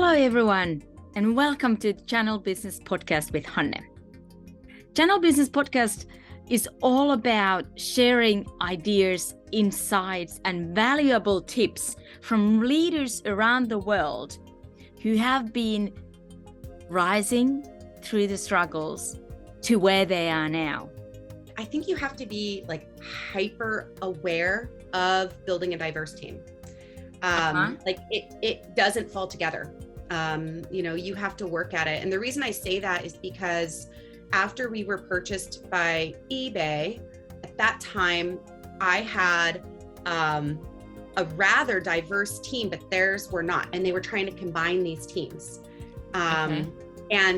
Hello everyone, and welcome to Channel Business Podcast with Hanne. Channel Business Podcast is all about sharing ideas, insights, and valuable tips from leaders around the world who have been rising through the struggles to where they are now. I think you have to be hyper aware of building a diverse team. It doesn't fall together. You have to work at it. And the reason I say that is because after we were purchased by eBay, at that time, I had a rather diverse team, but theirs were not. And they were trying to combine these teams. And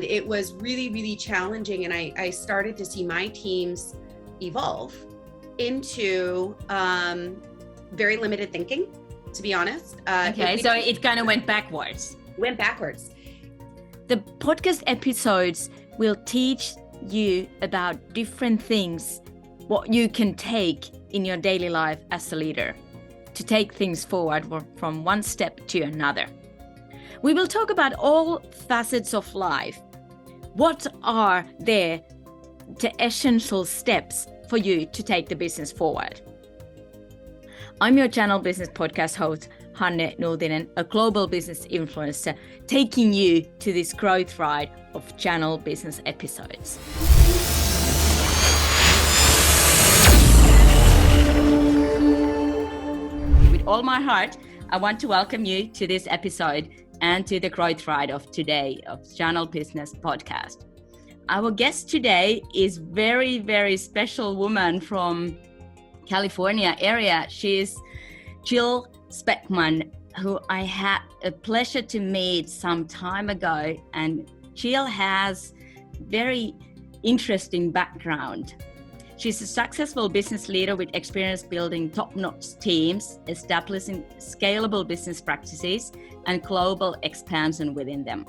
it was really, really challenging. And I started to see my teams evolve into very limited thinking, to be honest. So it kind of went backwards. The podcast episodes will teach you about different things, what you can take in your daily life as a leader to take things forward from one step to another. We will talk about all facets of life. What are the essential steps for you to take the business forward? I'm your Channel Business Podcast host, Hanne Nuutinen, a global business influencer, taking you to this growth ride of Channel Business episodes. With all my heart, I want to welcome you to this episode and to the growth ride of today of Channel Business Podcast. Our guest today is very, very special woman from California area. She's Jillian Speckman, who I had a pleasure to meet some time ago. And Jill has very interesting background. She's a successful business leader with experience building top-notch teams, establishing scalable business practices, and global expansion within them.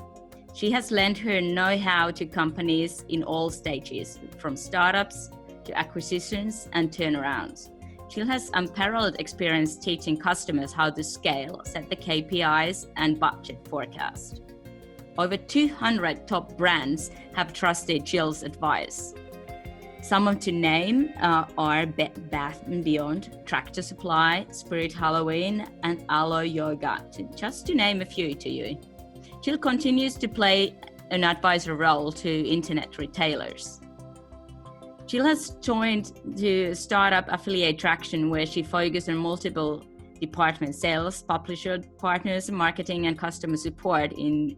She has lent her know-how to companies in all stages, from startups to acquisitions and turnarounds. Jill has unparalleled experience teaching customers how to scale, set the KPIs, and budget forecast. Over 200 top brands have trusted Jill's advice. Some of to name are Bed Bath & Beyond, Tractor Supply, Spirit Halloween, and Alo Yoga, just to name a few to you. Jill continues to play an advisor role to internet retailers. Jill has joined the startup Affiliate Traction, where she focused on multiple departments: sales, publisher partners, marketing, and customer support in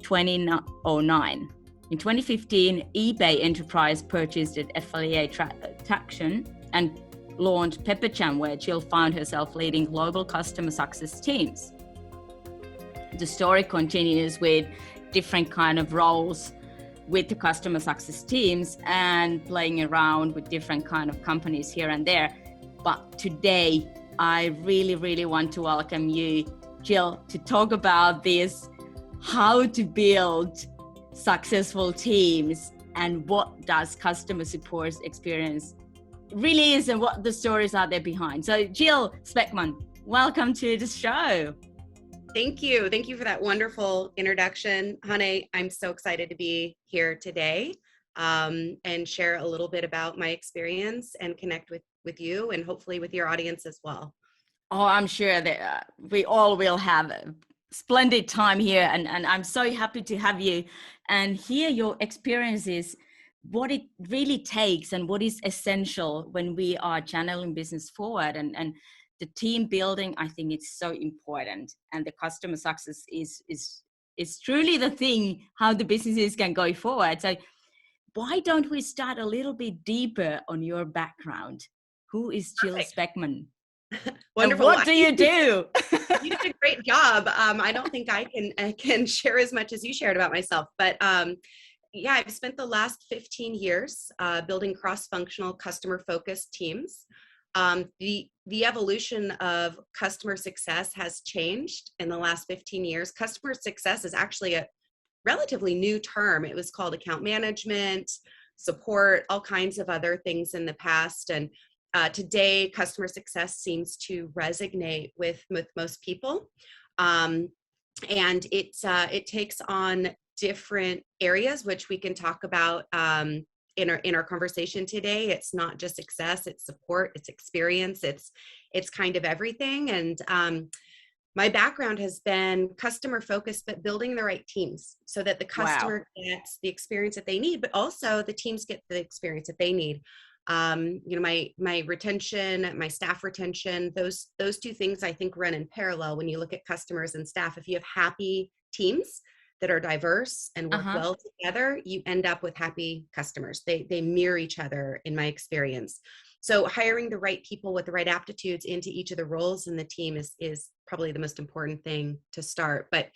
2009. In 2015, eBay Enterprise purchased Affiliate Traction and launched Pepperjam, where Jill found herself leading global customer success teams. The story continues with different kind of roles with the customer success teams and playing around with different kind of companies here and there. But today, I really, really want to welcome you, Jill, to talk about this, how to build successful teams and what does customer support experience really is and what the stories are there behind. So Jillian Speckman, welcome to the show. Thank you. Thank you for that wonderful introduction, Hanne. I'm so excited to be here today and share a little bit about my experience and connect with you and hopefully with your audience as well. Oh, I'm sure that we all will have a splendid time here. And I'm so happy to have you and hear your experiences, what it really takes and what is essential when we are channeling business forward. And the team building, I think it's so important, and the customer success is truly the thing how the businesses can go forward. So why don't we start a little bit deeper on your background? Who is Jillian Speckman? Wonderful. And what do you do? You did a great job. I don't think I can share as much as you shared about myself, but I've spent the last 15 years building cross-functional customer-focused teams. The evolution of customer success has changed in the last 15 years. Customer success is actually a relatively new term. It was called account management, support, all kinds of other things in the past. And today, customer success seems to resonate with most people. and it takes on different areas, which we can talk about in our conversation today. It's not just success, it's support, it's experience, it's kind of everything. And my background has been customer focused, but building the right teams so that the Wow. customer gets the experience that they need, but also the teams get the experience that they need. My retention, my staff retention, those two things I think run in parallel when you look at customers and staff. If you have happy teams that are diverse and work Uh-huh. well together, you end up with happy customers. They mirror each other in my experience. So hiring the right people with the right aptitudes into each of the roles in the team is probably the most important thing to start. But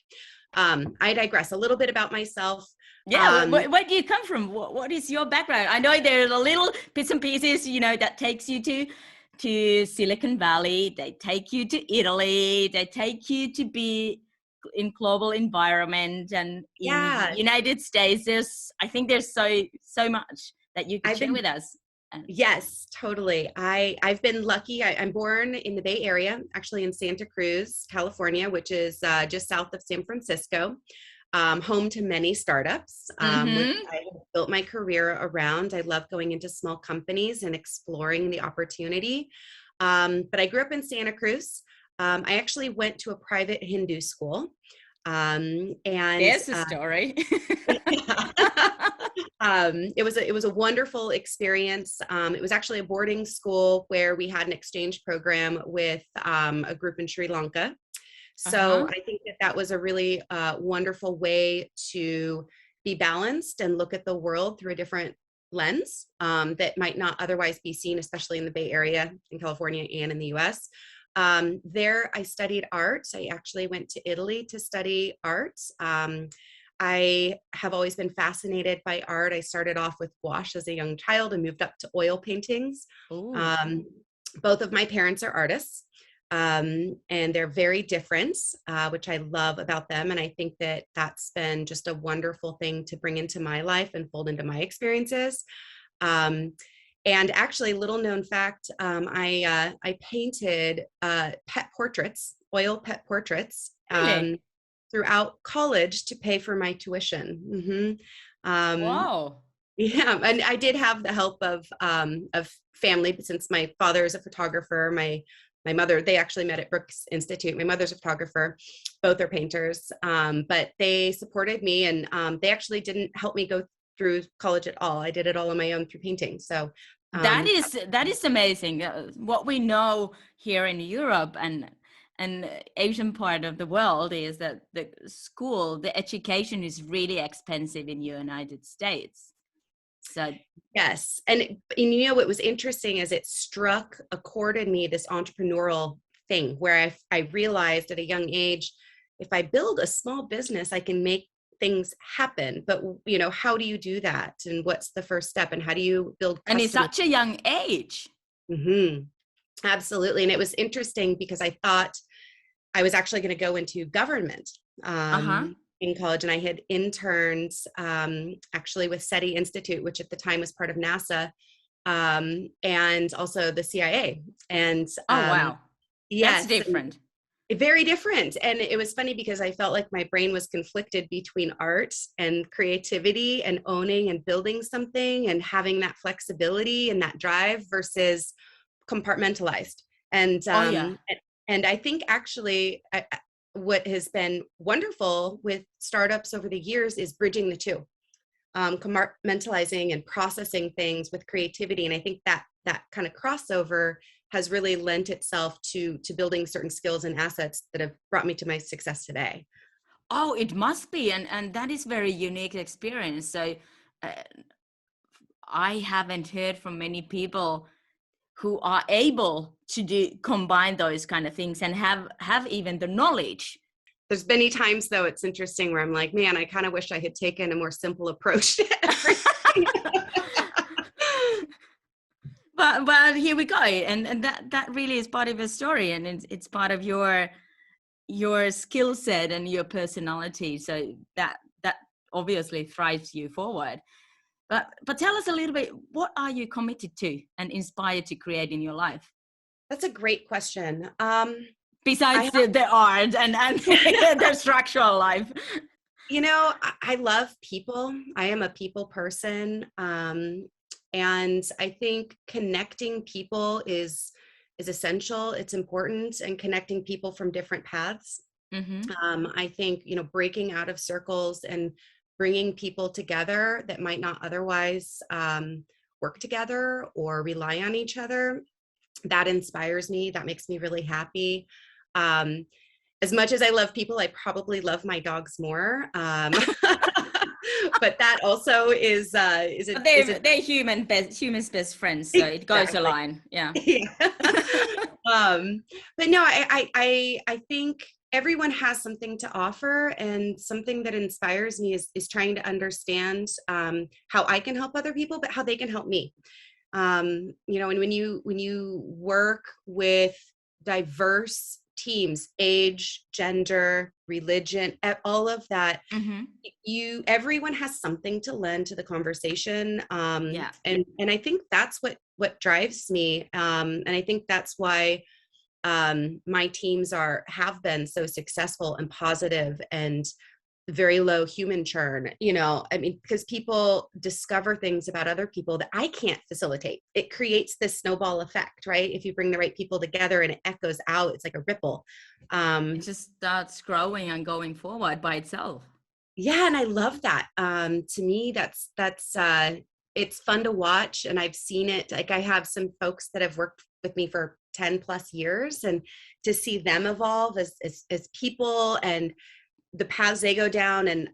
I digress a little bit about myself. Yeah, where do you come from? What is your background? I know there are little bits and pieces, that takes you to Silicon Valley. They take you to Italy. They take you to be in global environment, and in Yeah, United States. I think there's so much that you could I've share been with us. Yes, totally. I've been lucky. I'm born in the Bay Area, actually in Santa Cruz, California, which is just south of San Francisco, home to many startups, which Mm-hmm. I have built my career around. I love going into small companies and exploring the opportunity. But I grew up in Santa Cruz. I actually went to a private Hindu school. And There's a story. it was a wonderful experience. It was actually a boarding school where we had an exchange program with a group in Sri Lanka. So Uh-huh. I think that was a really wonderful way to be balanced and look at the world through a different lens that might not otherwise be seen, especially in the Bay Area, in California, and in the US. There, I studied art. I actually went to Italy to study art. I have always been fascinated by art. I started off with gouache as a young child and moved up to oil paintings. Oh, Um, Both of my parents are artists, and they're very different, which I love about them. And I think that that's been just a wonderful thing to bring into my life and fold into my experiences. Um, and actually, little known fact, I painted pet portraits, oil pet portraits, really? throughout college to pay for my tuition. Wow. Yeah, and I did have the help of family, since my father is a photographer. My mother, they actually met at Brooks Institute. My mother's a photographer, both are painters, but they supported me, and they actually didn't help me go through college at all. I did it all on my own through painting. So That um, is amazing. What we know here in Europe and Asian part of the world is that the education is really expensive in the United States. So, yes, and what was interesting is it struck a chord in me, this entrepreneurial thing, where I realized at a young age, if I build a small business, I can make things happen. But how do you do that, and what's the first step, and how do you build and it's customer? such a young age. Hmm. Absolutely. And it was interesting because I thought I was actually going to go into government Uh-huh. in college, and I had interned actually with SETI Institute, which at the time was part of NASA, and also the CIA. And Oh, wow. That's yes, and different. very different. And it was funny because I felt like my brain was conflicted between art and creativity and owning and building something and having that flexibility and that drive versus compartmentalized. And Oh, yeah. I think actually what has been wonderful with startups over the years is bridging the two, compartmentalizing and processing things with creativity. And I think that kind of crossover has really lent itself to building certain skills and assets that have brought me to my success today. Oh, it must be. And that is very unique experience. So uh, I haven't heard from many people who are able to combine those kind of things and have even the knowledge. There's many times though, it's interesting where I'm like, man, I kind of wish I had taken a more simple approach to everything. But here we go, and that really is part of your story, and it's part of your skill set and your personality. So that obviously thrives you forward. But tell us a little bit, what are you committed to and inspired to create in your life? That's a great question. besides the art and the structural life? I love people. I am a people person. And I think connecting people is essential. It's important, and connecting people from different paths. I think, breaking out of circles and bringing people together that might not otherwise work together or rely on each other, that inspires me. That makes me really happy. As much as I love people, I probably love my dogs more. But that also is they're humans' best friends, so it goes a line. Yeah. But no, I think everyone has something to offer, and something that inspires me is trying to understand how I can help other people, but how they can help me. And when you work with diverse teams, age, gender, religion, all of that, everyone has something to lend to the conversation. And I think that's what drives me. And I think that's why my teams have been so successful and positive, and very low human churn, because people discover things about other people that I can't facilitate. It creates this snowball effect, right? If you bring the right people together and it echoes out, it's like a ripple. It just starts growing and going forward by itself. Yeah. And I love that. To me, that's it's fun to watch. And I've seen it. Like, I have some folks that have worked with me for 10 plus years, and to see them evolve as people, and the paths they go down, and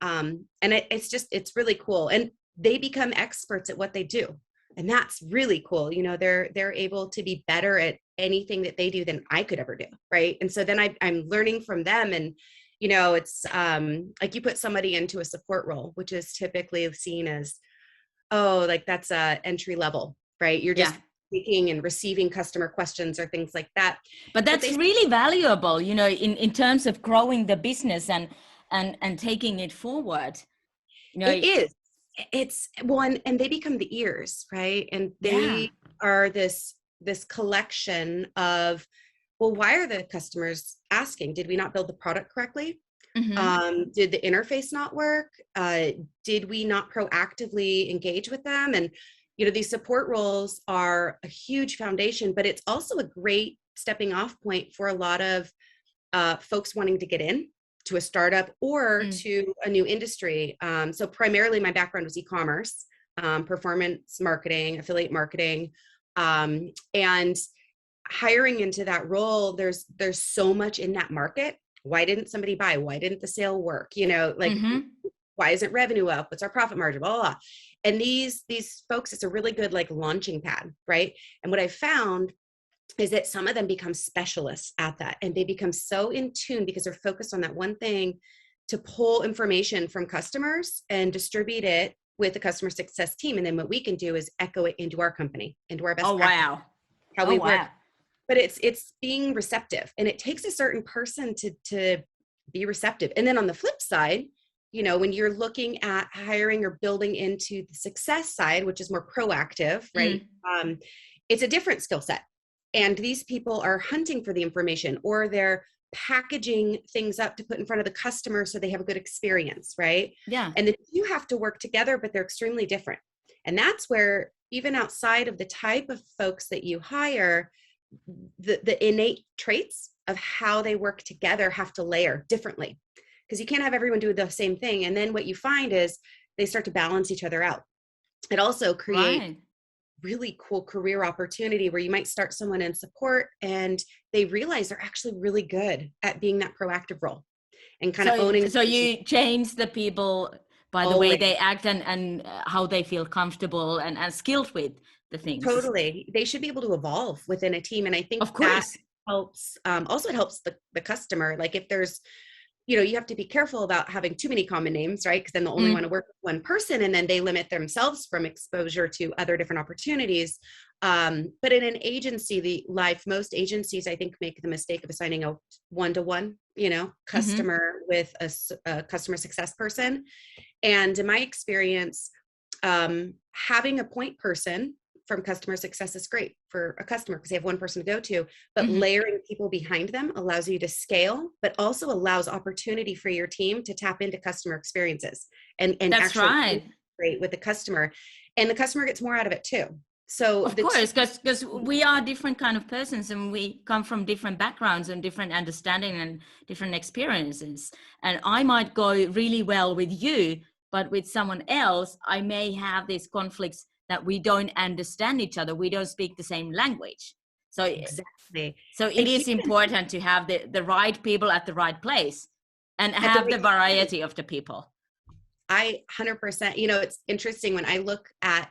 it's really cool, and they become experts at what they do, and that's really cool. They're able to be better at anything that they do than I could ever do, right? And so then I'm learning from them, and it's like you put somebody into a support role, which is typically seen as, oh, like that's entry level, right? You're just taking and receiving customer questions or things like that. But that's really valuable, in terms of growing the business and taking it forward. It is. It's one, and they become the ears, right? And they are this collection of, well, why are the customers asking? Did we not build the product correctly? Did the interface not work? Did we not proactively engage with them? And these support roles are a huge foundation, but it's also a great stepping off point for a lot of folks wanting to get in to a startup or to a new industry. So primarily my background was e-commerce, performance marketing, affiliate marketing, and hiring into that role. There's so much in that market. Why didn't somebody buy? Why didn't the sale work? Why isn't revenue up? What's our profit margin? Blah, blah, blah. And these folks, it's a really good launching pad, right? And what I found is that some of them become specialists at that, and they become so in tune because they're focused on that one thing, to pull information from customers and distribute it with the customer success team. And then what we can do is echo it into our company, into our best practice, how we work. But it's being receptive, and it takes a certain person to be receptive. And then on the flip side, when you're looking at hiring or building into the success side, which is more proactive, right? It's a different skill set. And these people are hunting for the information, or they're packaging things up to put in front of the customer so they have a good experience, right? Yeah. And the two have to work together, but they're extremely different. And that's where, even outside of the type of folks that you hire, the innate traits of how they work together have to layer differently, because you can't have everyone do the same thing. And then what you find is they start to balance each other out. It also creates really cool career opportunity where you might start someone in support and they realize they're actually really good at being that proactive role and kind of owning. So you change the people by the way they act and how they feel comfortable and skilled with the things. Totally. They should be able to evolve within a team. And I think that helps. Also, it helps the customer. Like, if there's, you have to be careful about having too many common names, right? Because then they'll only want to work with one person, and then they limit themselves from exposure to other different opportunities. But in an agency, most agencies, I think, make the mistake of assigning a one-to-one, customer with a customer success person. And in my experience, having a point person from customer success is great for a customer because they have one person to go to, but Mm-hmm. layering people behind them allows you to scale, but also allows opportunity for your team to tap into customer experiences and That's actually right. integrate with the customer. And the customer gets more out of it too. So Of the two, course, because we are different kind of persons and we come from different backgrounds and different understanding and different experiences. And I might go really well with you, but with someone else, I may have these conflicts that we don't understand each other. We don't speak the same language. So, exactly. so And it is important to have the right people at the right place and at the have the right time, variety of the people. I 100%, you know, it's interesting when I look at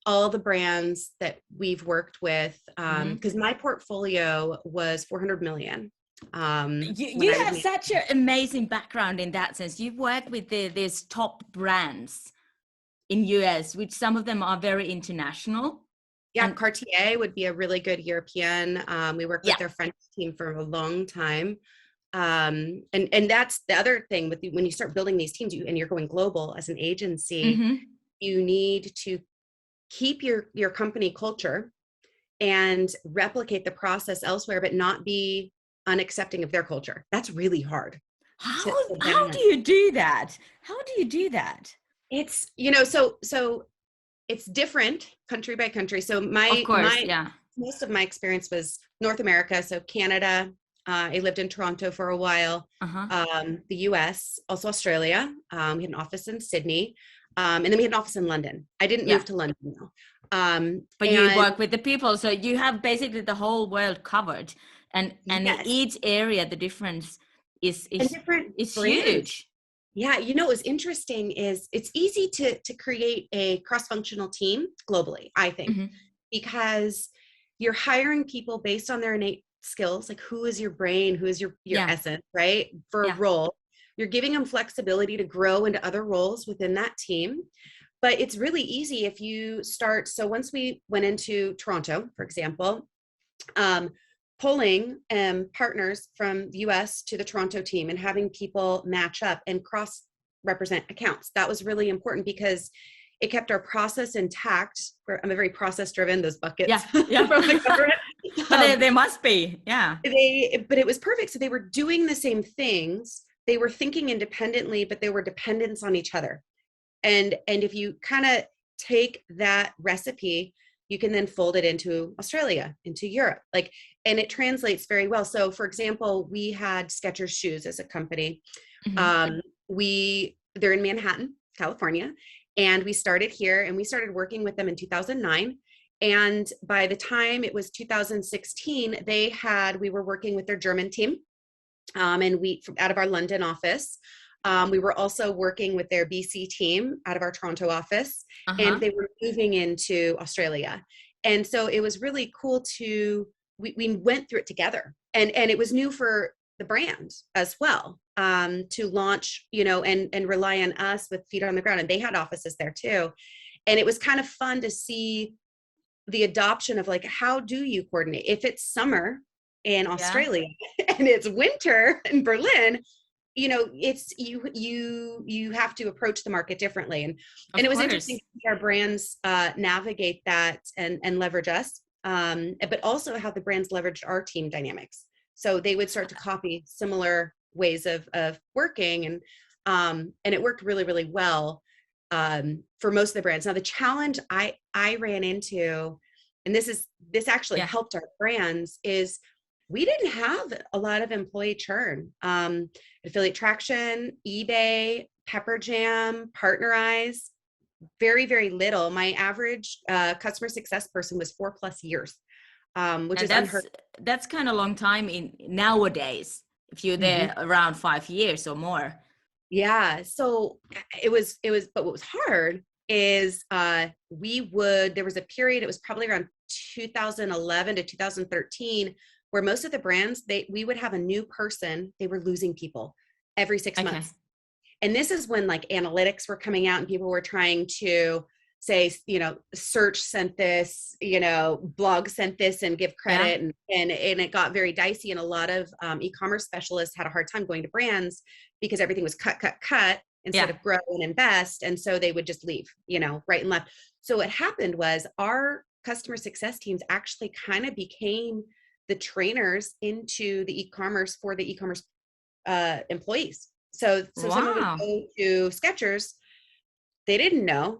all the brands that we've worked with, Mm-hmm. because my portfolio was 400 million when You I was have making. such an amazing background in that sense. You've worked with these top brands in US, which some of them are very international. Yeah, And Cartier would be a really good European. We worked with yeah, their French team for a long time. And that's the other thing with when you start building these teams and you're going global as an agency, mm-hmm. you need to keep your company culture and replicate the process elsewhere, but not be unaccepting of their culture. That's really hard to How do balance. you do that? How do you do that? It's, you know, so it's different country by country. So Of course, my yeah. most of my experience was North America. So Canada, I lived in Toronto for a while. Uh-huh. The US, also Australia. We had an office in Sydney. And then we had an office in London. I didn't Yeah. move to London though. But you And work with the people, so you have basically the whole world covered. And in yes, each area the difference is and is different is brands. huge. Yeah, you know, what's interesting is it's easy to create a cross-functional team globally, I think, Mm-hmm. because you're hiring people based on their innate skills, like who is your brain, who is your Yeah. essence, right? For a Yeah. role. You're giving them flexibility to grow into other roles within that team. But it's really easy if you start. So once we went into Toronto, for example, um, pulling partners from the US to the Toronto team and having people match up and cross represent accounts. That was really important because it kept our process intact. I'm a very process driven, those buckets Yeah. from Yeah. the government. But they must be. Yeah. But it was perfect. So they were doing the same things. They were thinking independently, but they were dependents on each other. And if you kind of take that recipe, you can then fold it into Australia, into Europe, like, and it translates very well. So for example, we had Skechers shoes as a company. Mm-hmm. They're in Manhattan, California, and we started here and we started working with them in 2009. And by the time it was 2016, we were working with their German team, and we out of our London office. We were also working with their BC team out of our Toronto office, and Uh-huh. they were moving into Australia. And so it was really cool we went through it together. And it was new for the brand as well, to launch, you know, and rely on us with feet on the ground. And they had offices there too. And it was kind of fun to see the adoption of like, how do you coordinate? If it's summer in Yeah. Australia and it's winter in Berlin, you know, it's you have to approach the market differently. And Of it was interesting course. to see our brands navigate that and leverage us, but also how the brands leveraged our team dynamics. So they would start to copy similar ways of working, and it worked really, really well, for most of the brands. Now the challenge I ran into, and this actually Yeah. helped our brands, is we didn't have a lot of employee churn. Affiliate Traction, eBay, Pepper Jam, Partnerize, very, very little. My average customer success person was 4+ years, which And is unheard. that's kind of long time in nowadays. If you're Mhm. there around 5 years or more. Yeah. So but what was hard is there was a period, it was probably around 2011 to 2013, where most of the brands, we would have a new person, they were losing people every 6 months. Okay. And this is when like analytics were coming out and people were trying to say, you know, search sent this, you know, blog sent this and give Yeah. credit. And it got very dicey. And a lot of e-commerce specialists had a hard time going to brands because everything was cut instead Yeah. of grow and invest. And so they would just leave, you know, right and left. So what happened was our customer success teams actually kind of became the trainers into the e-commerce for the e-commerce employees. So someone would Wow. go to Skechers, they didn't know,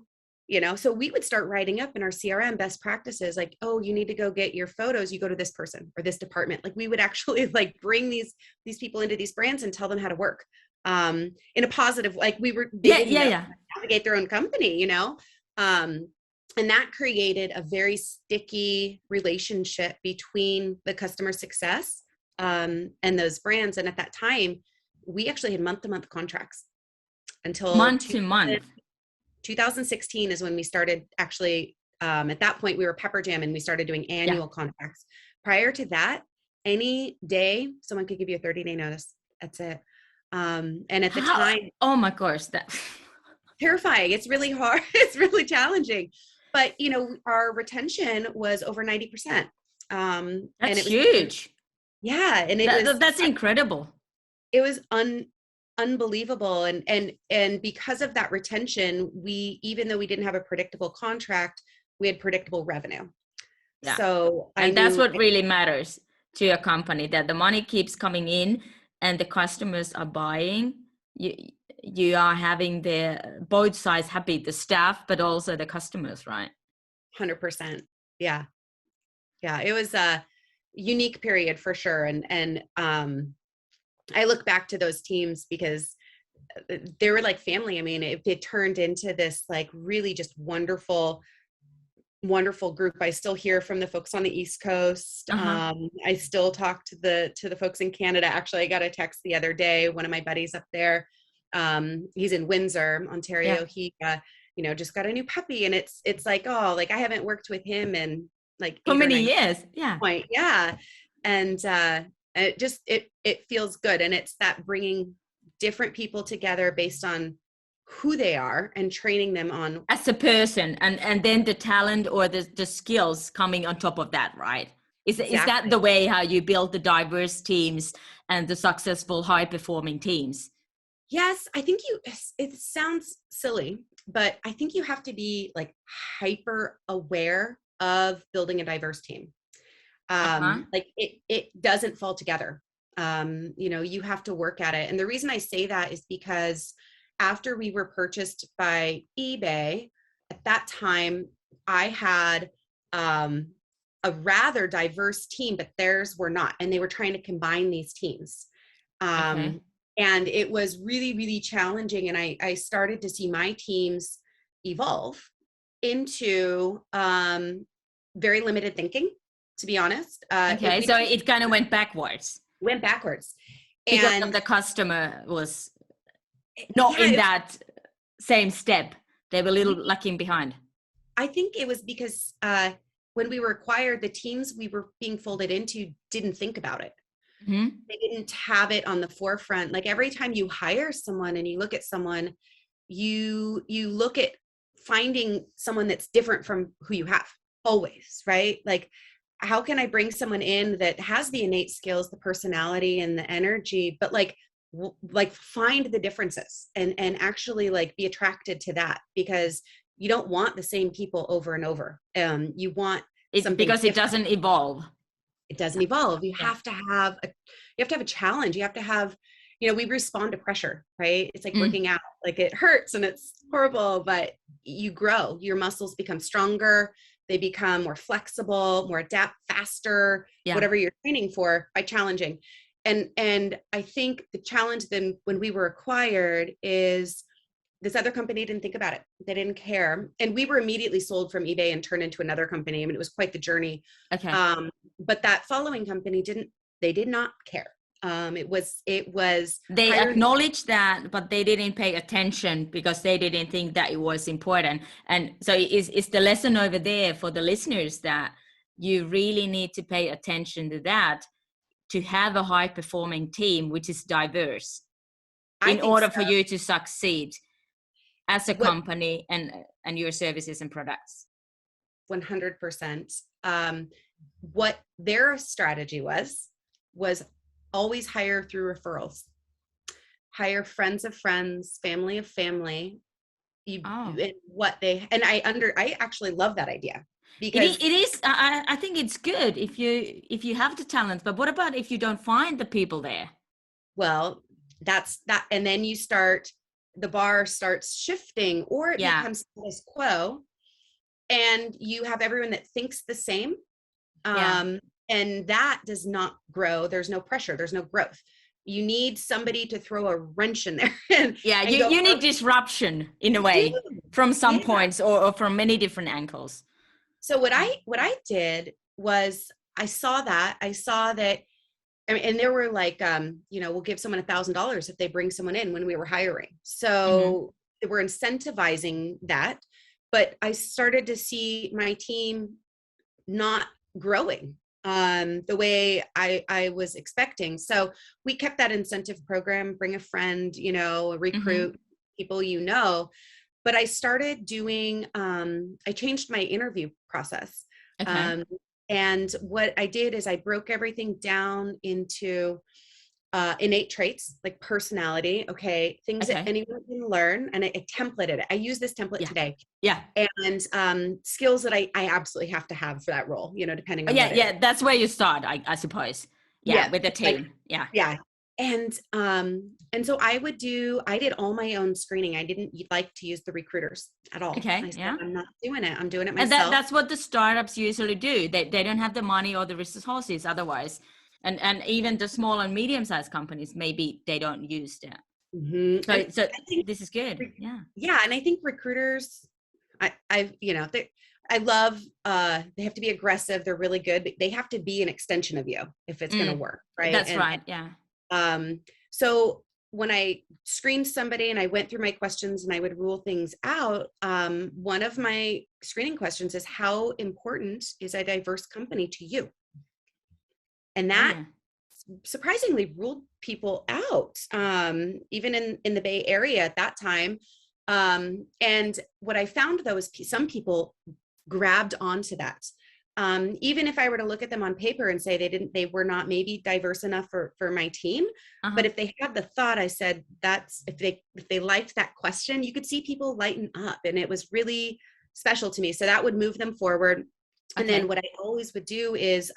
so we would start writing up in our CRM best practices, like, oh, you need to go get your photos, you go to this person or this department. Like we would actually like bring these people into these brands and tell them how to work in a positive, like they Yeah, didn't yeah, know yeah. how to navigate their own company, and that created a very sticky relationship between the customer success and those brands. And at that time, we actually had month-to-month contracts until Month to month. 2016 is when we started actually. At that point, we were Pepper Jam and we started doing Yeah. annual contracts. Prior to that, any day, someone could give you a 30-day notice. That's it. And at the How? time, Oh my gosh, that. terrifying. It's really hard. It's really challenging. But, our retention was over 90%. And That's it was because, huge. yeah, and it was, That's incredible. it was unbelievable. And because of that retention, even though we didn't have a predictable contract, we had predictable revenue. Yeah. So I And that's knew, what really matters to your company, that the money keeps coming in and the customers are buying. You are having both sides happy, the staff, but also the customers, right? 100%. Yeah. Yeah. It was a unique period for sure. And I look back to those teams because they were like family. I mean, it turned into this like really just wonderful group. I still hear from the folks on the East Coast. Uh-huh. I still talk to the folks in Canada. Actually, I got a text the other day. One of my buddies up there, he's in Windsor, Yeah. Ontario. He, just got a new puppy, and it's like, oh, like I haven't worked with him in like For 8 or many 9 years. Yeah. point. Yeah. And it feels good. And it's that bringing different people together based on who they are and training them on. As a person, and then the talent or the skills coming on top of that, right? Is that Exactly. the way how you build the diverse teams and the successful high performing teams? Yes, I think it sounds silly, but I think you have to be like hyper aware of building a diverse team. Uh-huh. Like it doesn't fall together. You have to work at it. And the reason I say that is because after we were purchased by eBay, at that time, I had a rather diverse team, but theirs were not. And they were trying to combine these teams. Okay. And it was really, really challenging. And I started to see my teams evolve into very limited thinking, to be honest. Okay. So it kind of went backwards Went backwards. because of And the customer was not yeah, in that same step. They were a little we, lacking behind. I think it was because when we were acquired, the teams we were being folded into didn't think about it. Mm-hmm. They didn't have it on the forefront. Like every time you hire someone and you look at someone, you look at finding someone that's different from who you have always, right? Like, how can I bring someone in that has the innate skills, the personality and the energy, but like find the differences and actually like be attracted to that, because you don't want the same people over and over. You want It something because it different. doesn't evolve. It doesn't evolve. You Yeah. have to have a challenge. You have to have, we respond to pressure, right? It's like Mm. working out. Like it hurts and it's horrible, but you grow. Your muscles become stronger. They become more flexible, more adapt, faster, Yeah. whatever you're training for by challenging. And I think the challenge then when we were acquired is this other company didn't think about it. They didn't care. And we were immediately sold from eBay and turned into another company. I mean, it was quite the journey. Okay. But that following company did not care. It was They acknowledged that, but they didn't pay attention because they didn't think that it was important. And so is the lesson over there for the listeners that you really need to pay attention to that to have a high performing team which is diverse I in think order so. for you to succeed as a What company and your services and products. 100%. What their strategy was always hire through referrals, hire friends of friends, family of family. And I actually love that idea. because It is. I think it's good if you have the talent, but what about if you don't find the people there? well, that's that. And then the bar starts shifting, or it Yeah, becomes status quo, and you have everyone that thinks the same. yeah, And that does not grow. There's no pressure, there's no growth. You need somebody to throw a wrench in there yeah. and You go, you need okay, disruption in a you do. way from some Yeah. points or from many different angles. So what I did was I saw that. I mean, and there were like, we'll give someone $1,000 if they bring someone in when we were hiring. Mm-hmm. So we're incentivizing that. But I started to see my team not growing the way I was expecting. So we kept that incentive program, bring a friend, Mm-hmm. recruit people, but I started doing, I changed my interview process. Okay. Um, and what I did is I broke everything down into innate traits like personality, okay, things that Okay. anyone can learn. And I templated it. I use this template Yeah. today. Yeah. And skills that I absolutely have to have for that role, depending on Yeah. what it is. Yeah. That's where you start, I suppose. Yeah, Yeah. with the Like, team. Yeah. yeah. And so I did all my own screening. I didn't like to use the recruiters at all. I Okay. said, Yeah. I'm not doing it. I'm doing it And myself. that's what the startups usually do. They don't have the money or the resources otherwise. And even the small and medium sized companies, maybe they don't use that. Mhm. And So I think, this is good. Yeah. yeah. And I think recruiters, I love, they have to be aggressive. They're really good, but they have to be an extension of you if it's going to Mm, work. Right. that's right. Yeah. So when I screened somebody and I went through my questions and I would rule things out, one of my screening questions is, how important is a diverse company to you? And Oh that yeah. surprisingly ruled people out, even in the Bay Area at that time. And what I found though is some people grabbed onto that. Even if I were to look at them on paper and say they were not maybe diverse enough for my team, Uh-huh. but if they had the thought, I said, that's, if they liked that question, you could see people lighten up, and it was really special to me. So that would move them forward. And then Okay. what I always would do is,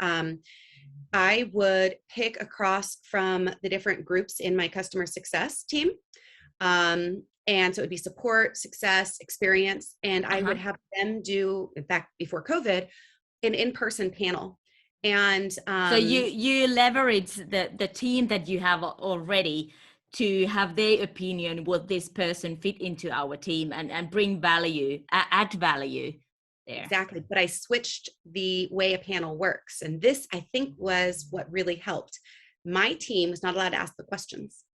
I would pick across from the different groups in my customer success team. And so it would be support, success, experience. And I Uh-huh. would have them do, in fact, before COVID, an in-person panel. And So you leverage the team that you have already to have their opinion, will this person fit into our team and bring value, add value there. exactly. But I switched the way a panel works. And this, I think, was what really helped. My team was not allowed to ask the questions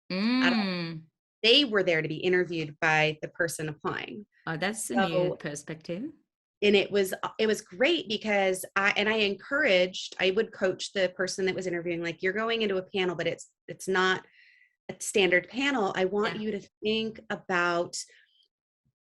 at all. Mm. They were there to be interviewed by the person applying. Oh, that's a new So, perspective. and it was great because I would coach the person that was interviewing, like, you're going into a panel, but it's not a standard panel. I want Yeah. you to think about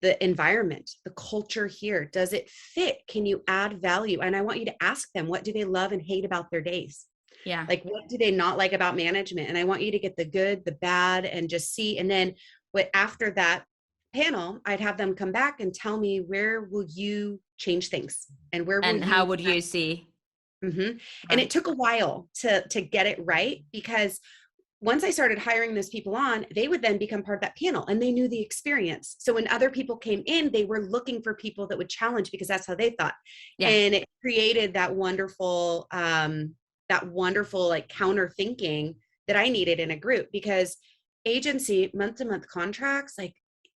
the environment, the culture here. Does it fit? Can you add value? And I want you to ask them, what do they love and hate about their days? Yeah. Like, what do they not like about management? And I want you to get the good, the bad, and just see. And then after that panel, I'd have them come back and tell me, where will you change things? And where will And how you? would you see? Mm-hmm. And it Right. took a while to get it right, because once I started hiring those people on, they would then become part of that panel, and they knew the experience. So when other people came in, they were looking for people that would challenge, because that's how they thought. Yeah. And it created that wonderful like counter thinking that I needed in a group, because agency month-to-month contracts, like,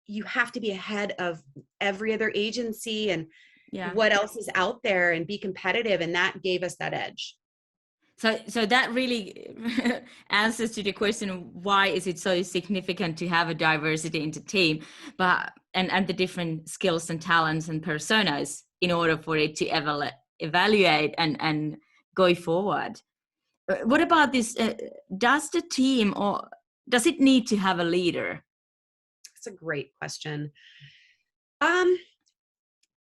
you have to be ahead of every other agency and Yeah. what else is out there and be competitive. And that gave us that edge. So that really answers to the question, why is it so significant to have a diversity in the team, but and the different skills and talents and personas in order for it to evaluate and go forward. What about this? Does the team, or does it need to have a leader? That's a great question.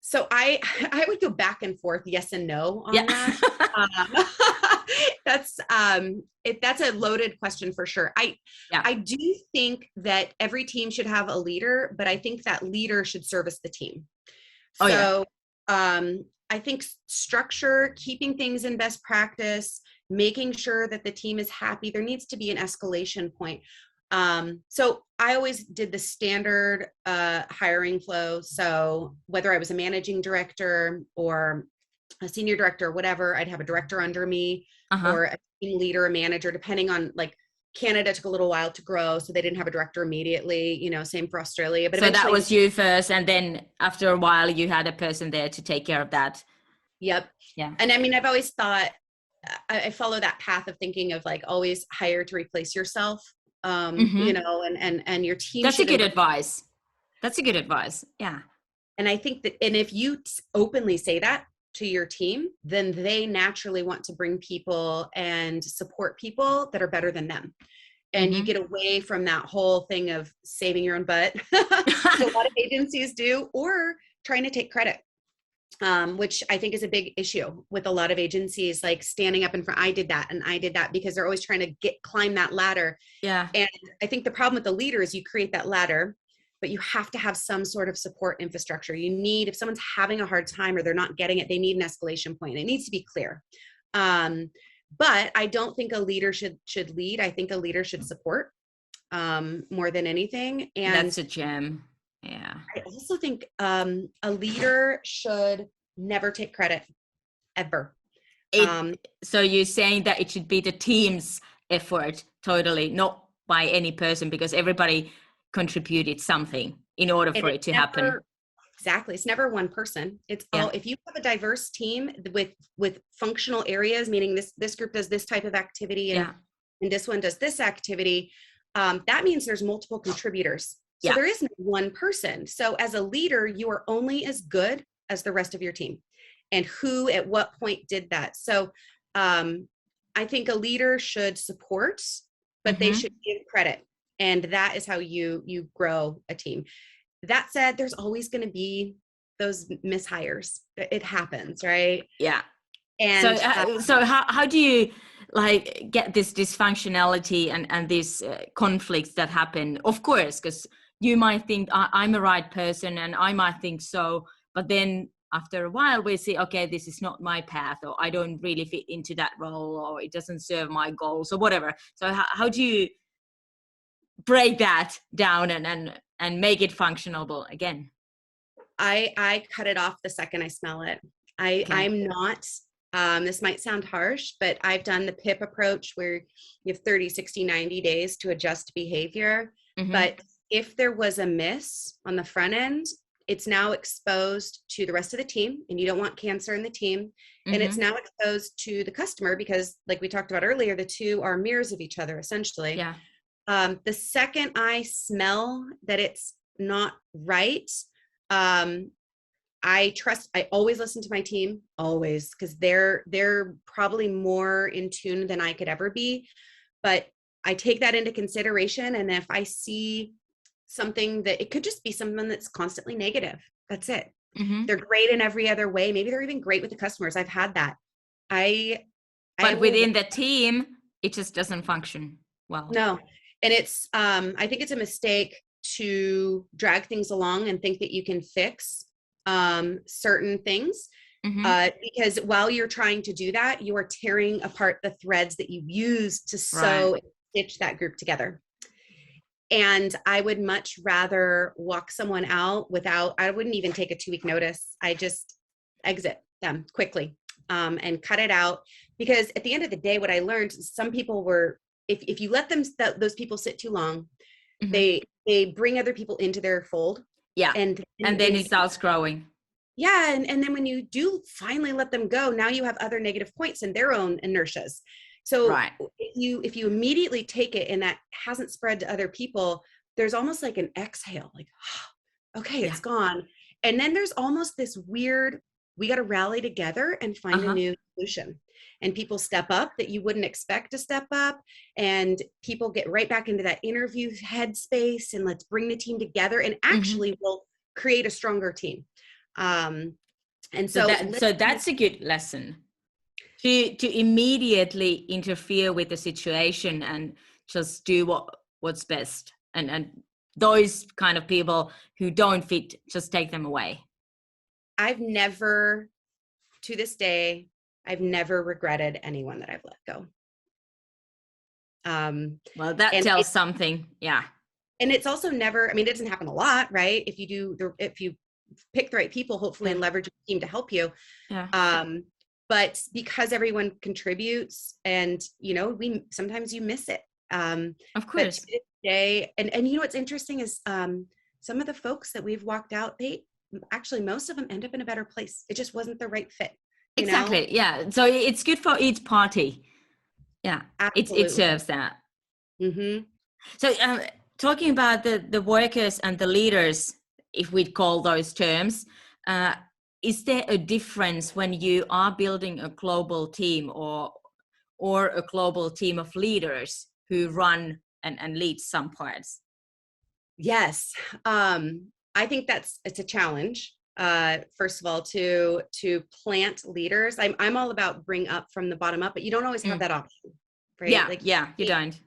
So I would go back and forth, yes and no, Yeah. on that. Um, that's a loaded question for sure. Yeah. I do think that every team should have a leader, but I think that leader should service the team. Oh yeah. So I think structure, keeping things in best practice, making sure that the team is happy. There needs to be an escalation point. So I always did the standard hiring flow. So whether I was a managing director or a senior director or whatever, I'd have a director under me or a team leader, a manager, depending on, like, Canada took a little while to grow, so they didn't have a director immediately, you know, same for Australia. But so that was you first, and then after a while you had a person there to take care of that. Yep. Yeah. And I mean, I've always thought, I follow that path of thinking of, like, always hire to replace yourself, you know, and your team. That's a good advice. That's a good advice. Yeah. And I think that, and if you openly say that to your team, then they naturally want to bring people and support people that are better than them. And you get away from that whole thing of saving your own butt, a lot of agencies do, or trying to take credit, which I think is a big issue with a lot of agencies, like standing up in front, I did that and I did that, because they're always trying to climb that ladder. Yeah. And I think the problem with the leader is you create that ladder, but you have to have some sort of support infrastructure. You need, if someone's having a hard time or they're not getting it, they need an escalation point. It needs to be clear. But I don't think a leader should lead. I think a leader should support more than anything. And that's a gem. Yeah. I also think a leader should never take credit, ever. So you're saying that it should be the team's effort, totally, not by any person, because everybody contributed something in order for it to happen. Exactly. It's never one person. It's all, if you have a diverse team with functional areas, meaning this group does this type of activity and this one does this activity, that means there's multiple contributors. So there is no one person. So as a leader, you are only as good as the rest of your team and who at what point did that. So I think a leader should support, but they should give credit. And that is how you grow a team. That said, there's always going to be those mishires. It happens, right? Yeah. And so how do you, like, get this dysfunctionality and these conflicts that happen? Of course, because you might think I'm a right person, and I might think so, but then after a while we see, okay, this is not my path, or I don't really fit into that role, or it doesn't serve my goals, or whatever. So how do you break that down and make it functional again? I cut it off the second I smell it. I'm not, this might sound harsh, but I've done the PIP approach where you have 30, 60, 90 days to adjust behavior. But if there was a miss on the front end, it's now exposed to the rest of the team, and you don't want cancer in the team. And it's now exposed to the customer, because, like we talked about earlier, the two are mirrors of each other, essentially. Yeah. The second I smell that it's not right, I always listen to my team, always, because they're probably more in tune than I could ever be. But I take that into consideration. And if I see something that, it could just be someone that's constantly negative, that's it. They're great in every other way. Maybe they're even great with the customers. I've had that. But within the team, it just doesn't function well. No. And it's, I think it's a mistake to drag things along and think that you can fix certain things, because while you're trying to do that, you are tearing apart the threads that you use to sew and stitch that group together. And I would much rather walk someone out I wouldn't even take a 2-week notice. I just exit them quickly and cut it out. Because at the end of the day, what I learned, some people were, if you let them, those people sit too long, they bring other people into their fold. Yeah. And then it starts growing. Yeah. And then when you do finally let them go, now you have other negative points in their own inertias. So if you immediately take it and that hasn't spread to other people, there's almost like an exhale, like, okay, it's gone. And then there's almost this weird, we got to rally together and find a new solution. And people step up that you wouldn't expect to step up. And people get right back into that interview headspace, and let's bring the team together, and actually we'll create a stronger team. And so that's a good lesson. To immediately interfere with the situation and just do what's best, and those kind of people who don't fit, just take them away. I've never to this day, I've never regretted anyone that I've let go. Well, that And tells something. Yeah. and it's also never, I mean, it doesn't happen a lot, right? If you pick the right people, hopefully, and leverage your team to help you. Yeah. But because everyone contributes, and sometimes you miss it. Of But course. to this day, and what's interesting is some of the folks that we've walked out, they actually, most of them end up in a better place. It just wasn't the right fit. Exactly. Yeah. So it's good for each party. Yeah. It Absolutely. serves that. Mm-hmm. So talking about the workers and the leaders, if we'd call those terms, is there a difference when you are building a global team or a global team of leaders who run and lead some parts? Yes. I think it's a challenge. First of all, to plant leaders. I'm all about bring up from the bottom up, but you don't always have that option, right? Yeah, Like yeah, you don't.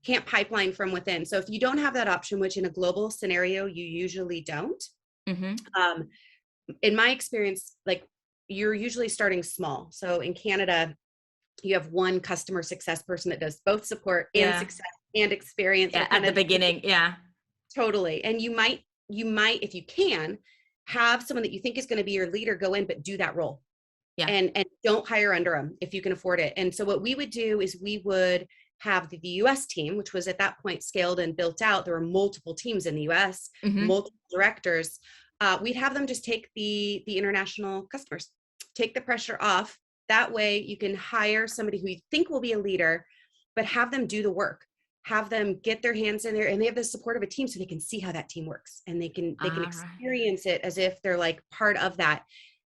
Can't pipeline from within. So if you don't have that option, which in a global scenario you usually don't, in my experience, like, you're usually starting small. So in Canada, you have one customer success person that does both support and success and experience. Yeah, at the beginning. Yeah. Totally. And you might, if you can, have someone that you think is going to be your leader go in, but do that role. Yeah. And don't hire under them if you can afford it. And so what we would do is we would have the US team, which was at that point scaled and built out. There were multiple teams in the US, multiple directors. We'd have them just take the international customers, take the pressure off. That way you can hire somebody who you think will be a leader, but have them do the work. Have them get their hands in there, and they have the support of a team so they can see how that team works, and they can experience it as if they're like part of that.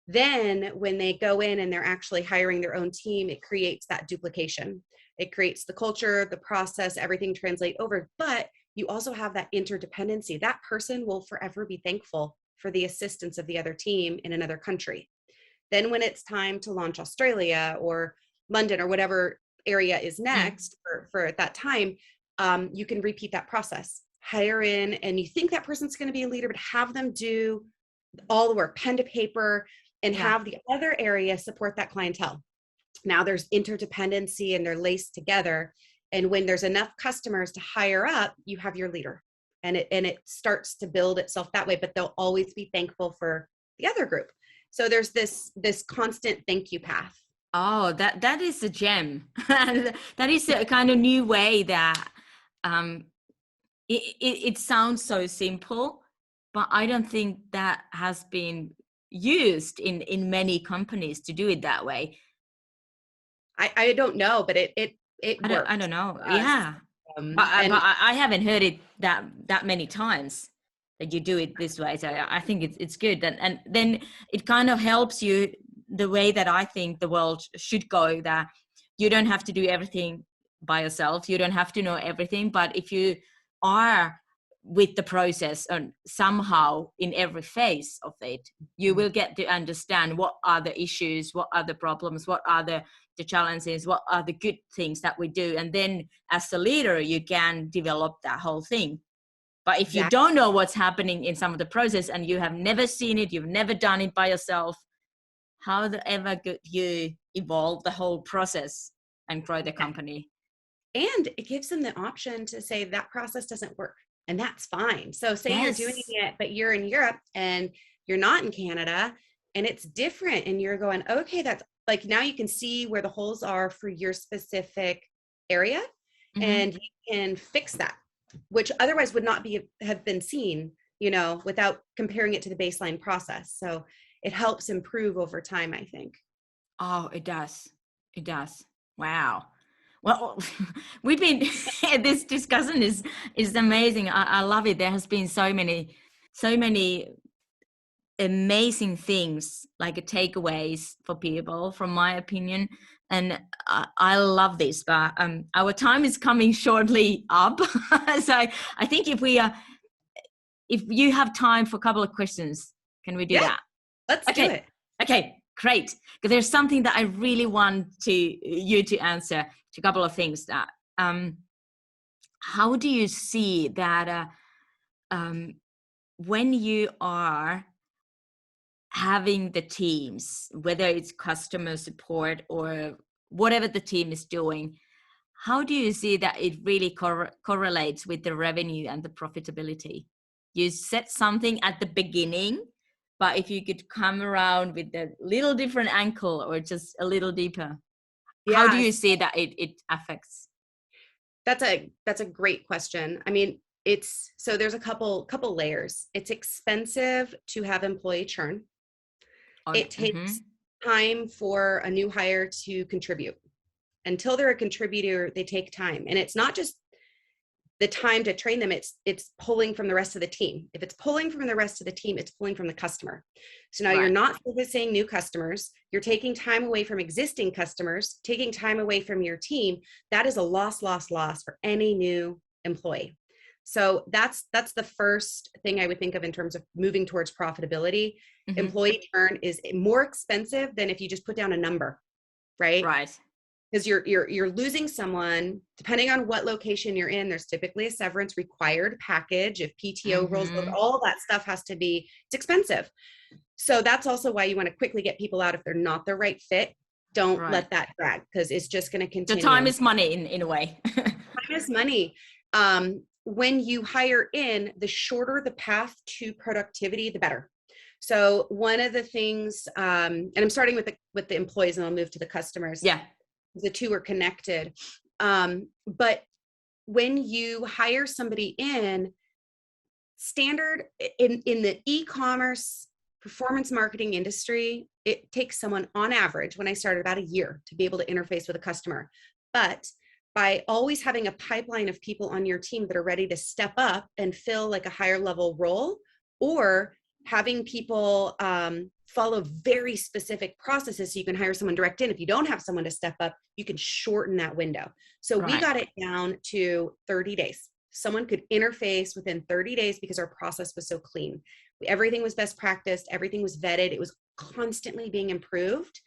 Then when they go in and they're actually hiring their own team, it creates that duplication. It creates the culture, the process, everything translate over. But you also have that interdependency. That person will forever be thankful for the assistance of the other team in another country. Then when it's time to launch Australia or London or whatever area is next for at that time, you can repeat that process. Hire in, and you think that person's going to be a leader, but have them do all the work, pen to paper, and have the other area support that clientele. Now there's interdependency and they're laced together. And when there's enough customers to hire up, you have your leader, and it starts to build itself that way. But they'll always be thankful for the other group. So there's this constant thank you path. Oh, that is a gem. That is a kind of new way that it sounds so simple, but I don't think that has been used in many companies to do it that way. I don't know, but it works. I don't know. Yeah. But I haven't heard it that many times that you do it this way. So I think it's good. And then it kind of helps you the way that I think the world should go, that you don't have to do everything by yourself. You don't have to know everything. But if you are with the process and somehow in every phase of it, you will get to understand what are the issues, what are the problems, what are the challenges, what are the good things that we do. And then as a leader, you can develop that whole thing. But if you don't know what's happening in some of the process and you have never seen it, you've never done it by yourself, how ever could you evolve the whole process and grow the company? And it gives them the option to say that process doesn't work, and that's fine. So say you're doing it, but you're in Europe and you're not in Canada, and it's different, and you're going, okay, that's like, now you can see where the holes are for your specific area, and you can fix that, which otherwise would not have been seen, without comparing it to the baseline process. So it helps improve over time, I think. Oh, it does. It does. Wow. Well, we've been this discussion is amazing. I love it. There has been so many amazing things, like takeaways for people, from my opinion, and I love this. But our time is coming shortly up, so I think if you have time for a couple of questions, can we do that? Let's do it. Okay, great. Because there's something that I really want you to answer. To a couple of things that how do you see that when you are having the teams, whether it's customer support or whatever the team is doing, how do you see that it really correlates with the revenue and the profitability? You said something at the beginning, but if you could come around with a little different angle or just a little deeper, how do Yeah, you see that it affects? that's a great question. I mean, there's a couple layers. It's expensive to have employee churn. It takes time for a new hire to contribute. Until they're a contributor, they take time. And it's not just the time to train them, it's pulling from the rest of the team. If it's pulling from the rest of the team, it's pulling from the customer. So now you're not servicing new customers, you're taking time away from existing customers, taking time away from your team. That is a loss for any new employee. So that's the first thing I would think of in terms of moving towards profitability. Employee churn is more expensive than if you just put down a number, right? Because you're losing someone. Depending on what location you're in, there's typically a severance required package. If PTO rolls over, all that stuff has to be, it's expensive. So that's also why you want to quickly get people out if they're not the right fit. Don't let that drag, because it's just going to continue. The time is money in a way. Time is money. When you hire in, the shorter the path to productivity, the better. So one of the things, and I'm starting with the employees and I'll move to the customers. Yeah. The two are connected. But when you hire somebody in, standard in the e-commerce performance marketing industry, it takes someone on average, when I started, about a year to be able to interface with a customer. But by always having a pipeline of people on your team that are ready to step up and fill like a higher level role, or having people follow very specific processes so you can hire someone direct in. If you don't have someone to step up, you can shorten that window. So we got it down to 30 days. Someone could interface within 30 days because our process was so clean. Everything was best practiced. Everything was vetted. It was constantly being improved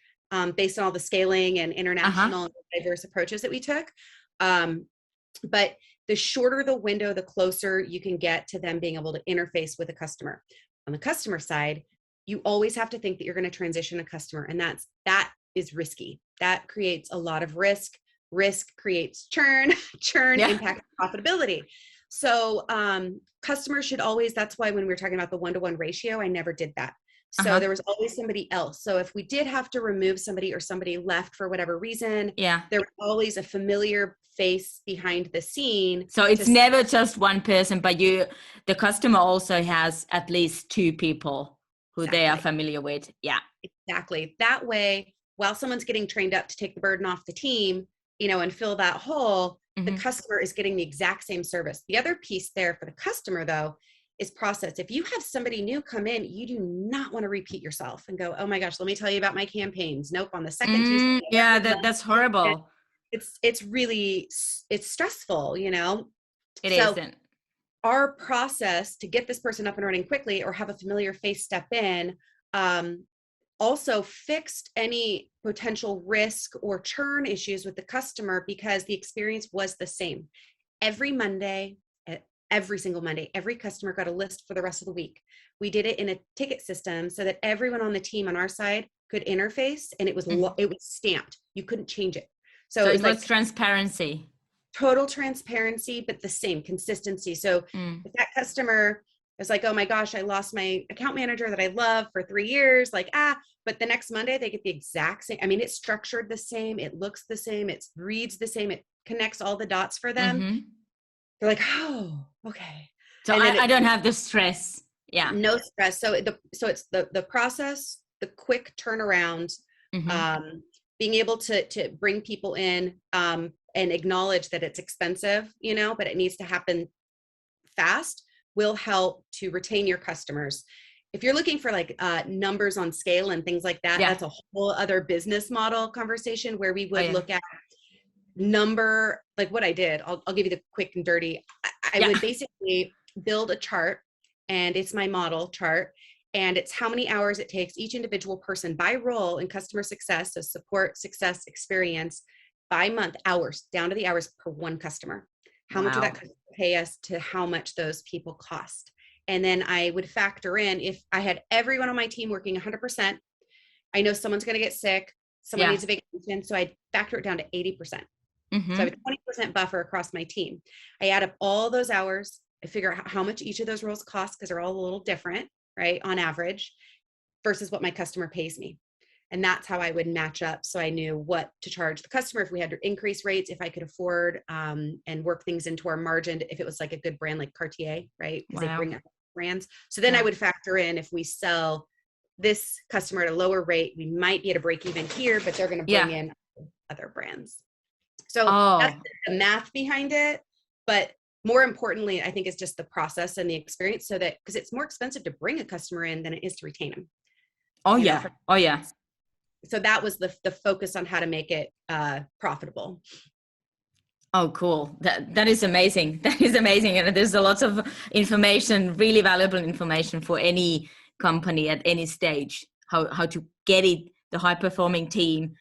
based on all the scaling and international and diverse approaches that we took. But the shorter the window, the closer you can get to them being able to interface with a customer. On the customer side, you always have to think that you're going to transition a customer, and that is risky. That creates a lot of risk. Risk creates churn. Churn impacts profitability. So customers should always, that's why when we were talking about the 1-to-1 ratio, I never did that. So there was always somebody else. So if we did have to remove somebody or somebody left for whatever reason, there was always a familiar face behind the scene. So it's never just one person, but the customer also has at least two people who they are familiar with. Yeah, exactly. That way, while someone's getting trained up to take the burden off the team, and fill that hole, the customer is getting the exact same service. The other piece there for the customer, though, is process. If you have somebody new come in, you do not want to repeat yourself and go, oh my gosh, let me tell you about my campaigns. Nope, on the second Tuesday. Yeah, that's horrible. It's really, it's stressful, It isn't. Our process to get this person up and running quickly or have a familiar face step in, also fixed any potential risk or churn issues with the customer, because the experience was the same. Every single Monday, every customer got a list for the rest of the week. We did it in a ticket system so that everyone on the team on our side could interface, and it was stamped. You couldn't change it. So it was like transparency. Total transparency, but the same consistency. So if that customer is like, oh my gosh, I lost my account manager that I love for 3 years, but the next Monday they get the exact same. I mean, it's structured the same, it looks the same, it reads the same, it connects all the dots for them. They're like, oh, okay. So I don't have the stress. Yeah. No stress. So it's the process, the quick turnaround, being able to bring people in and acknowledge that it's expensive, but it needs to happen fast, will help to retain your customers. If you're looking for numbers on scale and things like that, that's a whole other business model conversation where we would look at number, like what I did. I'll give you the quick and dirty. I would basically build a chart, and it's my model chart, and it's how many hours it takes each individual person by role in customer success, so support, success, experience, by month, hours, down to the hours per one customer. How much would that pay us to how much those people cost? And then I would factor in, if I had everyone on my team working 100%, I know someone's going to get sick, someone needs a vacation, so I'd factor it down to 80%. Mm-hmm. So I have a 20% buffer across my team. I add up all those hours. I figure out how much each of those roles cost, because they're all a little different, right, on average, versus what my customer pays me. And that's how I would match up. So I knew what to charge the customer if we had to increase rates, if I could afford, and work things into our margin, if it was like a good brand like Cartier, right? Because they bring up brands. So then I would factor in, if we sell this customer at a lower rate, we might be at a break even here, but they're going to bring in other brands. So that's the math behind it. But more importantly, I think it's just the process and the experience, so that, because it's more expensive to bring a customer in than it is to retain them. Oh yeah. So that was the focus on how to make it profitable. Oh, cool. That is amazing. That is amazing. And there's a lot of information, really valuable information for any company at any stage, how to get the high performing team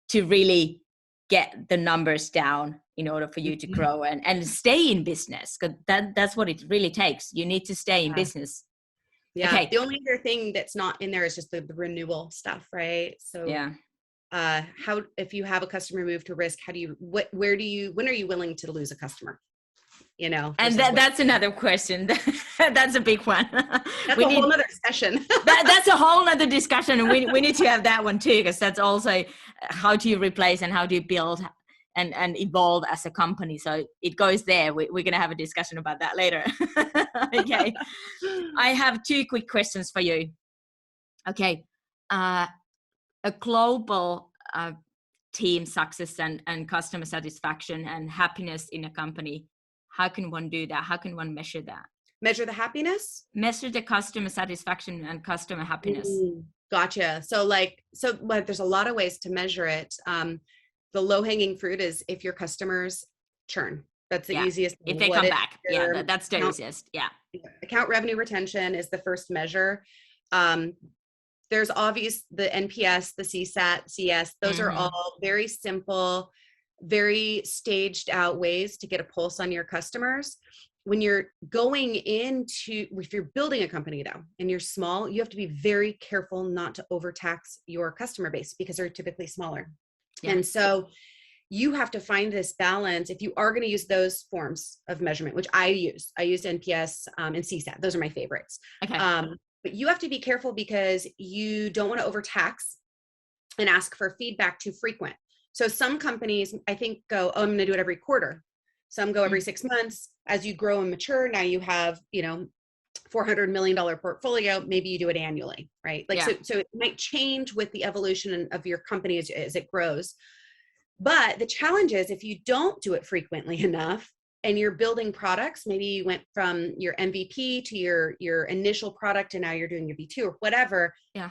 to really get the numbers down in order for you to grow and stay in business. Because that's what it really takes. You need to stay in business. Yeah. Okay. The only other thing that's not in there is just the renewal stuff, right? So how, if you have a customer move to risk, when are you willing to lose a customer? You know, and that's another question. That's a big one. That's a whole nother session. That's a whole nother discussion. And we need to have that one too, because that's also how do you replace and how do you build and evolve as a company. So it goes there. We're going to have a discussion about that later. Okay. I have 2 quick questions for you. Okay. A global team success and customer satisfaction and happiness in a company. How can one do that? How can one measure that? Measure the happiness? Measure the customer satisfaction and customer happiness. Gotcha. So there's a lot of ways to measure it. The low-hanging fruit is if your customers churn. That's the easiest. If they come back. Yeah, that's the easiest. Yeah. Account revenue retention is the first measure. There's the NPS, the CSAT, CS. Those are all very simple, very staged out ways to get a pulse on your customers. When you're if you're building a company though, and you're small, you have to be very careful not to overtax your customer base, because they're typically smaller. Yeah. And so you have to find this balance. If you are going to use those forms of measurement, which I use NPS and CSAT. Those are my favorites. Okay. But you have to be careful, because you don't want to overtax and ask for feedback too frequent. So some companies, I think, go, I'm going to do it every quarter. Some go every 6 months. As you grow and mature, now you have, $400 million portfolio. Maybe you do it annually, right? So it might change with the evolution of your company as it grows. But the challenge is, if you don't do it frequently enough, and you're building products, maybe you went from your MVP to your initial product, and now you're doing your V2 or whatever. Yeah.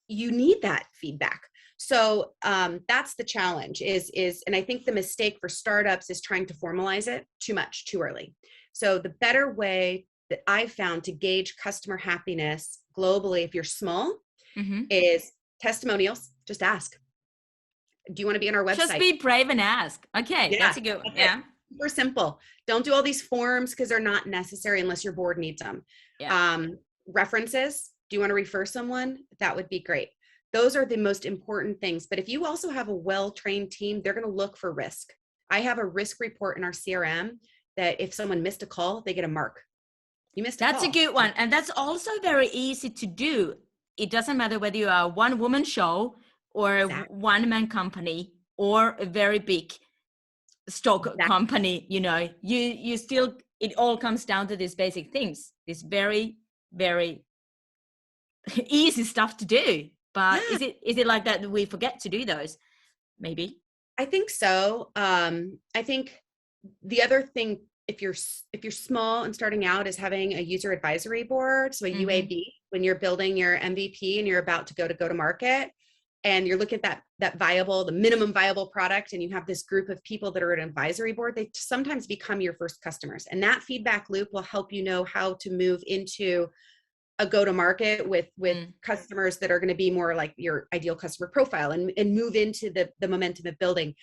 You need that feedback. So that's the challenge and I think the mistake for startups is trying to formalize it too much, too early. So the better way that I've found to gauge customer happiness globally, if you're small, is testimonials. Just ask. Do you want to be on our website? Just be brave and ask. Okay, that's a good one. Yeah. Super simple. Don't do all these forms, because they're not necessary unless your board needs them. Yeah. References. Do you want to refer someone? That would be great. Those are the most important things. But if you also have a well-trained team, they're going to look for risk. I have a risk report in our CRM that if someone missed a call, they get a mark. You missed a call. That's a good one. And that's also very easy to do. It doesn't matter whether you are a one-woman show or a one-man company or a very big stock company. You still, it all comes down to these basic things. This very, very easy stuff to do. But is it like that we forget to do those? Maybe. I think so. I think the other thing, if you're small and starting out, is having a user advisory board. So a UAB, when you're building your MVP and you're about to go to market, and you're looking at the minimum viable product, and you have this group of people that are at an advisory board, they sometimes become your first customers. And that feedback loop will help you know how to move into a go-to-market with customers that are going to be more like your ideal customer profile, and move into the momentum of building.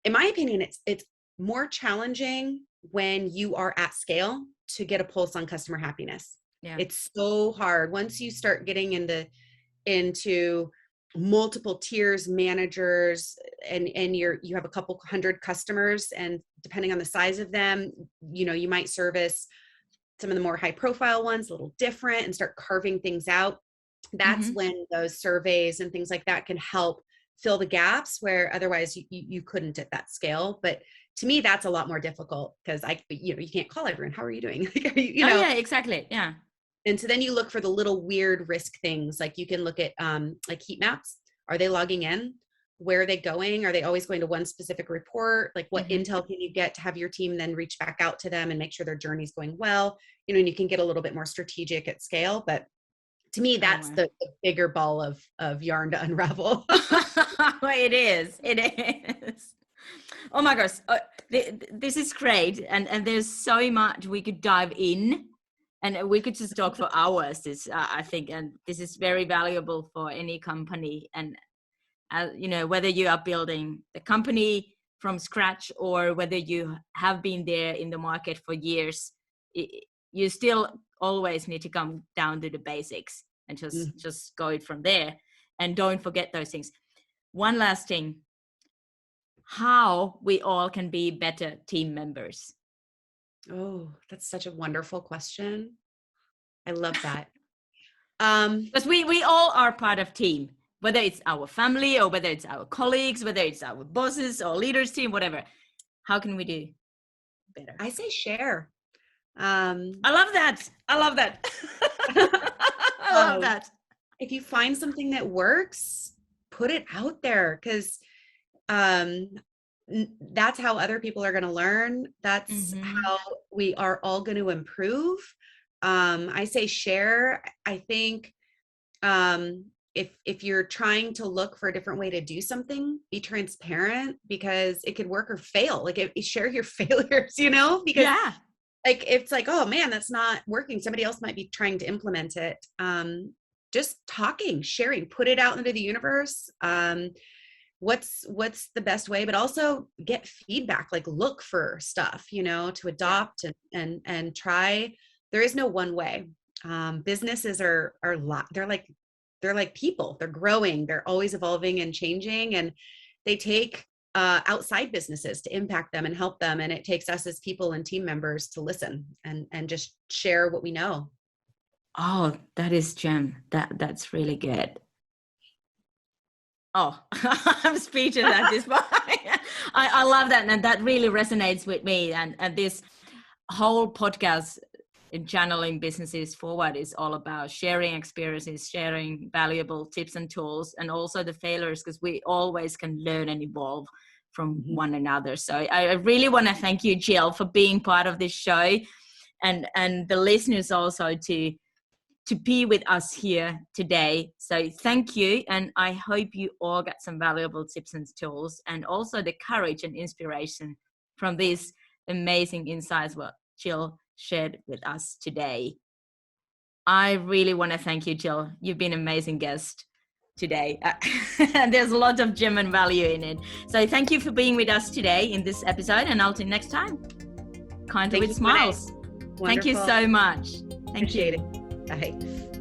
In my opinion, it's more challenging when you are at scale to get a pulse on customer happiness. Yeah. It's so hard. Once you start getting into multiple tiers, managers, and you have a couple hundred customers, and depending on the size of them, you might service some of the more high profile ones a little different and start carving things out. That's when those surveys and things like that can help fill the gaps where otherwise you couldn't at that scale. But to me, that's a lot more difficult because you can't call everyone, how are you doing? Yeah, exactly. Yeah. And so then you look for the little weird risk things. Like you can look at like heat maps. Are they logging in? Where are they going? Are they always going to one specific report? Like what intel can you get to have your team then reach back out to them and make sure their journey's going well? And you can get a little bit more strategic at scale. But to me, that's the bigger ball of yarn to unravel. It is. Oh my gosh. This is great. And there's so much we could dive in. And we could just talk for hours, I think, and this is very valuable for any company. And, whether you are building the company from scratch or whether you have been there in the market for years, you still always need to come down to the basics and just go it from there. And don't forget those things. One last thing, how we all can be better team members. Oh, that's such a wonderful question. I love that. Because we all are part of team, whether it's our family or whether it's our colleagues, whether it's our bosses or leaders team, whatever. How can we do better? I say share. I love that. I love that. I love that. If you find something that works, put it out there, because that's how other people are going to learn. That's how we are all going to improve. I say share. I think if you're trying to look for a different way to do something, be transparent, because it could work or fail. Like share your failures, because like it's like, oh man, that's not working. Somebody else might be trying to implement it. Just talking, sharing, put it out into the universe. What's the best way, but also get feedback, like look for stuff, to adopt and try. There is no one way. Businesses are they're like people. They're growing. They're always evolving and changing, and they take outside businesses to impact them and help them. And it takes us as people and team members to listen and just share what we know. Oh, that is gem. That's really good. Oh, I'm speechless at this point. I love that. And that really resonates with me. And this whole podcast in channeling businesses forward is all about sharing experiences, sharing valuable tips and tools, and also the failures, because we always can learn and evolve from one another. So I really want to thank you, Jill, for being part of this show, and the listeners also to be with us here today. So thank you. And I hope you all got some valuable tips and tools, and also the courage and inspiration from these amazing insights what Jill shared with us today. I really want to thank you, Jill. You've been an amazing guest today. And there's a lot of gem and value in it. So thank you for being with us today in this episode, and I'll see you next time. Kindly with smiles. Thank you so much. Thank you. Bye.